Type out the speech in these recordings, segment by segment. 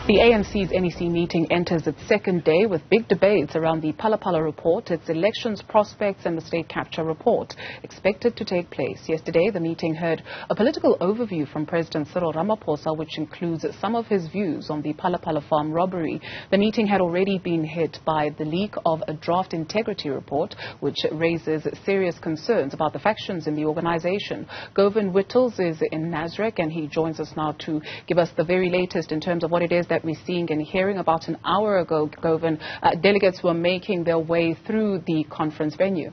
The ANC's NEC meeting enters its second day with big debates around the Phala Phala report, its elections prospects and the state capture report expected to take place. Yesterday, the meeting heard a political overview from President Cyril Ramaphosa, which includes some of his views on the Phala Phala farm robbery. The meeting had already been hit by the leak of a draft Integirty report, which raises serious concerns about the factions in the organization. Govan Whittles is in Nasrec, and he joins us now to give us the very latest in terms of what it is that we're seeing and hearing. About an hour ago, Govan, delegates were making their way through the conference venue.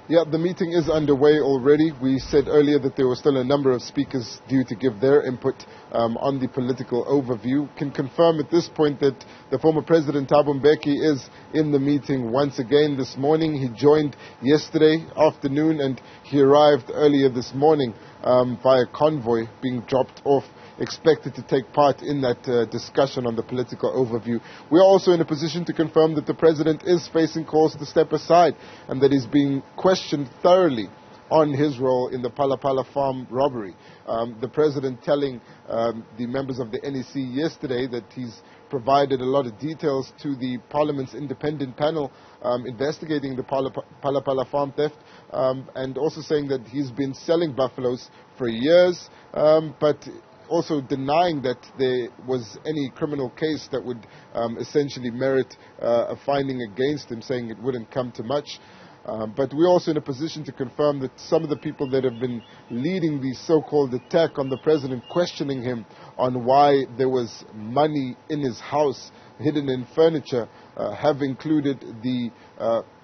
Yeah, the meeting is underway already. We said earlier that there were still a number of speakers due to give their input on the political overview. Can confirm at this point that the former President Thabo Mbeki is in the meeting once again this morning. He joined yesterday afternoon and he arrived earlier this morning via convoy being dropped off, expected to take part in that discussion on the political overview. We are also in a position to confirm that the President is facing calls to step aside and that he's being questioned thoroughly on his role in the Phala Phala farm robbery. The President telling the members of the NEC yesterday that he's provided a lot of details to the Parliament's independent panel investigating the Phala Phala farm theft, and also saying that he's been selling buffaloes for years, but also denying that there was any criminal case that would essentially merit a finding against him, saying it wouldn't come to much. But we're also in a position to confirm that some of the people that have been leading the so-called attack on the President, questioning him on why there was money in his house hidden in furniture, have included the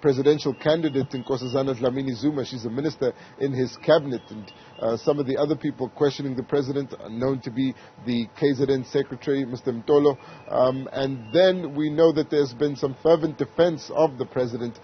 presidential candidate in Nkosazana Dlamini Zuma. She's a minister in his cabinet, and some of the other people questioning the President are known to be the KZN Secretary, Mr. Mtolo. And then we know that there's been some fervent defense of the President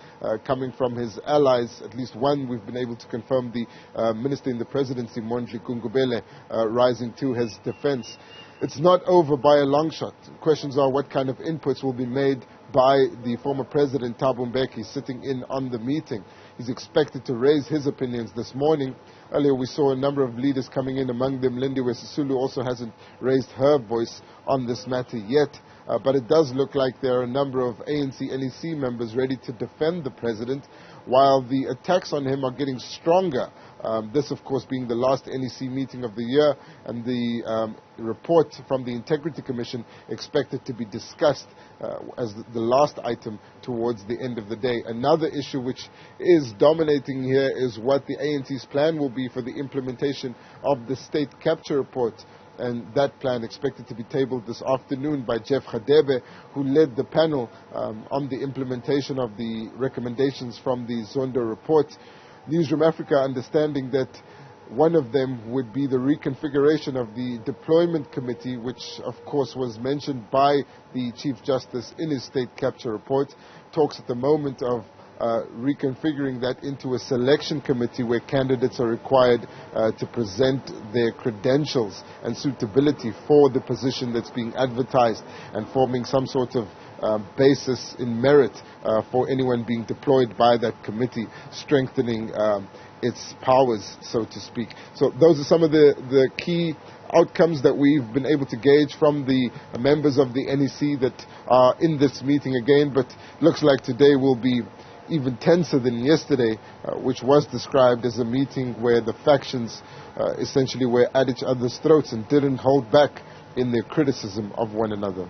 coming from his allies. At least one we've been able to confirm, the Minister in the Presidency, Mondli Kungubele, rising to his defense. It's not over by a long shot. Questions are what kind of inputs will be made by the former President Thabo Mbeki sitting in on the meeting. He's expected to raise his opinions this morning. Earlier we saw a number of leaders coming in, among them Lindiwe Sisulu also hasn't raised her voice on this matter yet. But it does look like there are a number of ANC NEC members ready to defend the President, while the attacks on him are getting stronger. This, of course, being the last NEC meeting of the year, and the report from the Integrity Commission expected to be discussed as the last item towards the end of the day. Another issue which is dominating here is what the ANC's plan will be for the implementation of the state capture report. And that plan expected to be tabled this afternoon by Jeff Khadebe, who led the panel on the implementation of the recommendations from the Zondo report. Newzroom Afrika understanding that one of them would be the reconfiguration of the deployment committee, which of course was mentioned by the Chief Justice in his state capture report. Talks at the moment of reconfiguring that into a selection committee where candidates are required to present their credentials and suitability for the position that's being advertised, and forming some sort of basis in merit for anyone being deployed by that committee, strengthening its powers, so to speak. So those are some of the key outcomes that we've been able to gauge from the members of the NEC that are in this meeting again, but looks like today will be even tenser than yesterday, which was described as a meeting where the factions essentially were at each other's throats and didn't hold back in their criticism of one another.